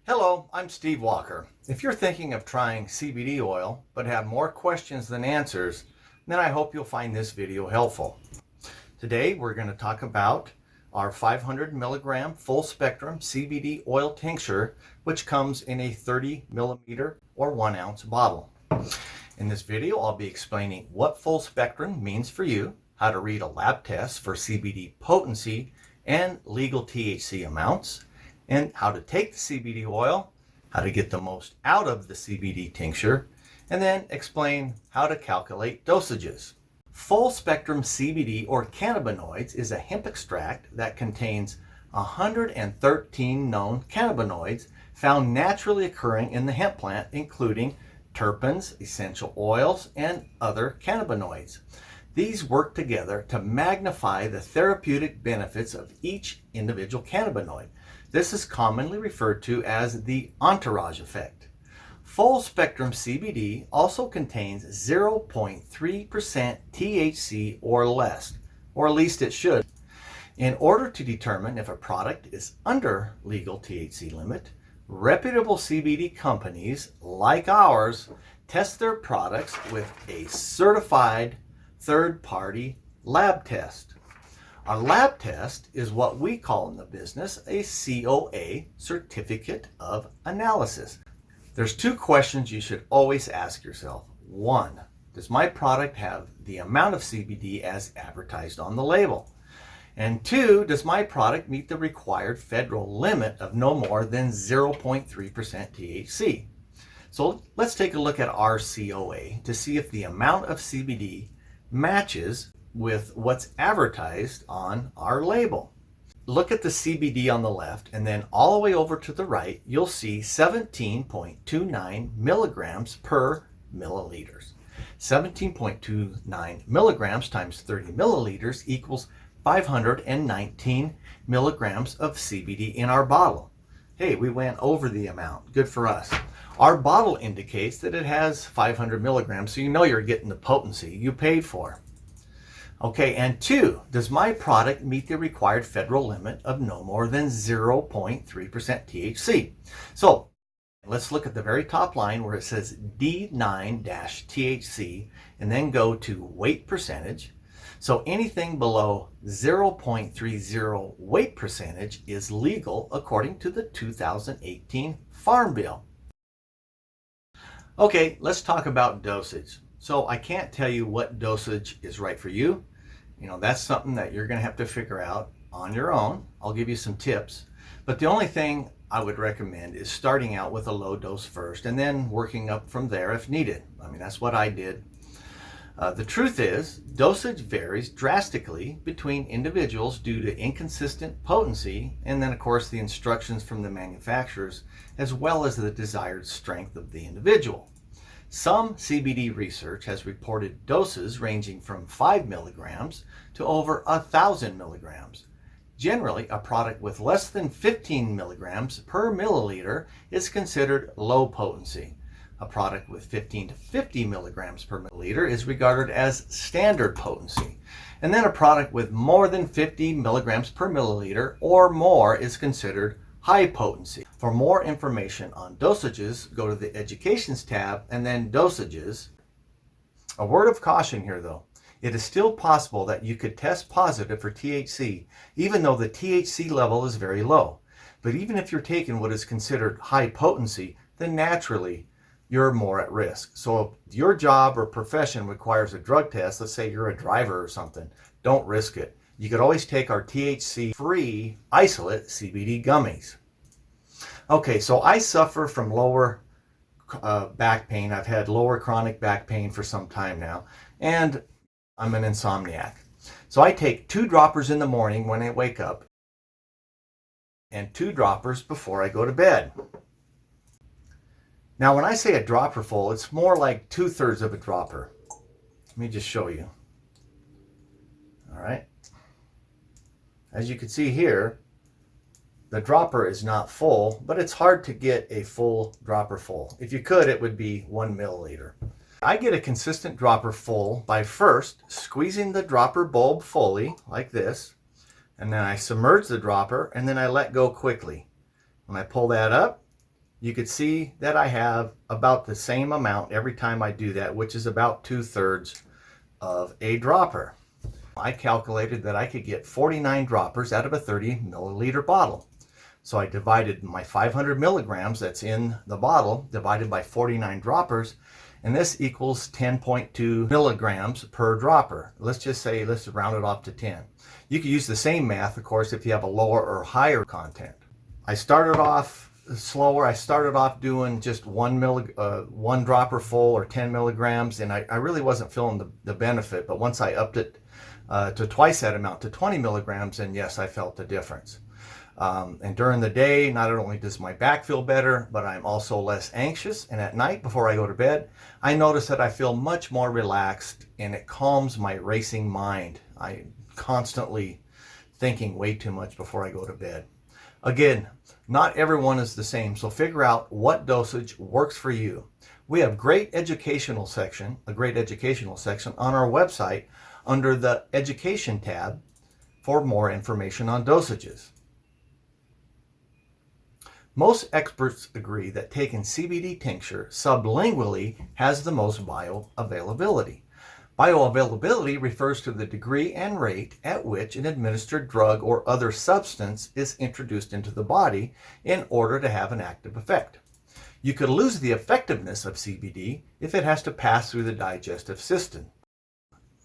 Hello, I'm Steve Walker. If you're thinking of trying CBD oil but have more questions than answers, then I hope you'll find this video helpful. Today we're going to talk about our 500 milligram full spectrum CBD oil tincture, which comes in a 30 millimeter or 1 ounce bottle. In this video I'll be explaining what full spectrum means for you, how to read a lab test for CBD potency and legal THC amounts, and how to take the CBD oil, how to get the most out of the CBD tincture, and then explain how to calculate dosages. Full spectrum CBD or cannabinoids is a hemp extract that contains 113 known cannabinoids found naturally occurring in the hemp plant, including terpenes, essential oils, and other cannabinoids. These work together to magnify the therapeutic benefits of each individual cannabinoid. This is commonly referred to as the entourage effect. Full spectrum CBD also contains 0.3% THC or less, or at least it should. In order to determine if a product is under legal THC limit, reputable CBD companies like ours test their products with a certified third-party lab test. A lab test is what we call in the business a COA, Certificate of Analysis. There's two questions you should always ask yourself. One, does my product have the amount of CBD as advertised on the label? And two, does my product meet the required federal limit of no more than 0.3% THC? So let's take a look at our COA to see if the amount of CBD matches with what's advertised on our label. Look at the CBD on the left, and then all the way over to the right, you'll see 17.29 milligrams per milliliters. 17.29 milligrams times 30 milliliters equals 519 milligrams of CBD in our bottle. Hey, we went over the amount. Good for us. Our bottle indicates that it has 500 milligrams, so you know you're getting the potency you paid for. Okay, and two, does my product meet the required federal limit of no more than 0.3% THC? So let's look at the very top line where it says D9-THC and then go to weight percentage. So anything below 0.30 weight percentage is legal according to the 2018 Farm Bill. Okay, let's talk about dosage. So I can't tell you what dosage is right for you. You know, that's something that you're going to have to figure out on your own. I'll give you some tips. But the only thing I would recommend is starting out with a low dose first and then working up from there if needed. I mean, that's what I did. The truth is, dosage varies drastically between individuals due to inconsistent potency and then, of course, the instructions from the manufacturers as well as the desired strength of the individual. Some CBD research has reported doses ranging from 5 milligrams to over 1,000 milligrams. Generally, a product with less than 15 milligrams per milliliter is considered low potency. A product with 15 to 50 milligrams per milliliter is regarded as standard potency. And then a product with more than 50 milligrams per milliliter or more is considered high potency. For more information on dosages, go to the Educations tab and then Dosages. A word of caution here though. It is still possible that you could test positive for THC even though the THC level is very low. But even if you're taking what is considered high potency, then naturally you're more at risk. So if your job or profession requires a drug test, let's say you're a driver or something, don't risk it. You could always take our THC-free isolate CBD gummies. Okay, so I suffer from lower back pain. I've had lower chronic back pain for some time now, and I'm an insomniac. So I take 2 droppers in the morning when I wake up and 2 droppers before I go to bed. Now, when I say a dropper full, it's more like 2/3 of a dropper. Let me just show you. All right. As you can see here, the dropper is not full, but it's hard to get a full dropper full. If you could, it would be 1 milliliter. I get a consistent dropper full by first squeezing the dropper bulb fully, like this, and then I submerge the dropper, and then I let go quickly. When I pull that up, you could see that I have about the same amount every time I do that, which is about 2/3 of a dropper. I calculated that I could get 49 droppers out of a 30 milliliter bottle. So I divided my 500 milligrams that's in the bottle, divided by 49 droppers, and this equals 10.2 milligrams per dropper. Let's just say, let's round it off to 10. You could use the same math, of course, if you have a lower or higher content. I started off slower. I started off doing just one dropper full or 10 milligrams, and I really wasn't feeling the benefit. But once I upped it to twice that amount, to 20 milligrams, and yes, I felt the difference. And during the day, not only does my back feel better, but I'm also less anxious. And at night, before I go to bed, I notice that I feel much more relaxed, and it calms my racing mind. I'm constantly thinking way too much before I go to bed. Again, not everyone is the same, so figure out what dosage works for you. We have a great educational section on our website under the Education tab for more information on dosages. Most experts agree that taking CBD tincture sublingually has the most bioavailability. Bioavailability refers to the degree and rate at which an administered drug or other substance is introduced into the body in order to have an active effect. You could lose the effectiveness of CBD if it has to pass through the digestive system.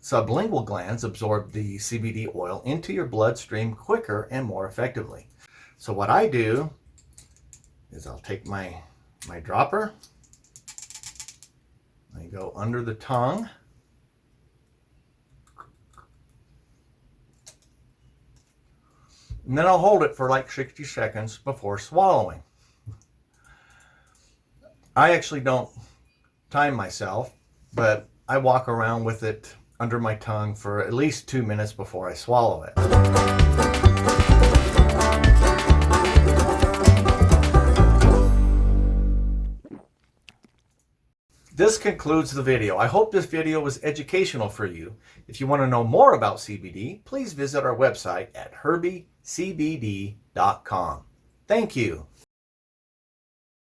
Sublingual glands absorb the CBD oil into your bloodstream quicker and more effectively. So what I do is I'll take my dropper, I go under the tongue, and then I'll hold it for like 60 seconds before swallowing. I actually don't time myself, but I walk around with it under my tongue for at least 2 minutes before I swallow it. This concludes the video. I hope this video was educational for you. If you want to know more about CBD, please visit our website at herbiecbd.com. Thank you.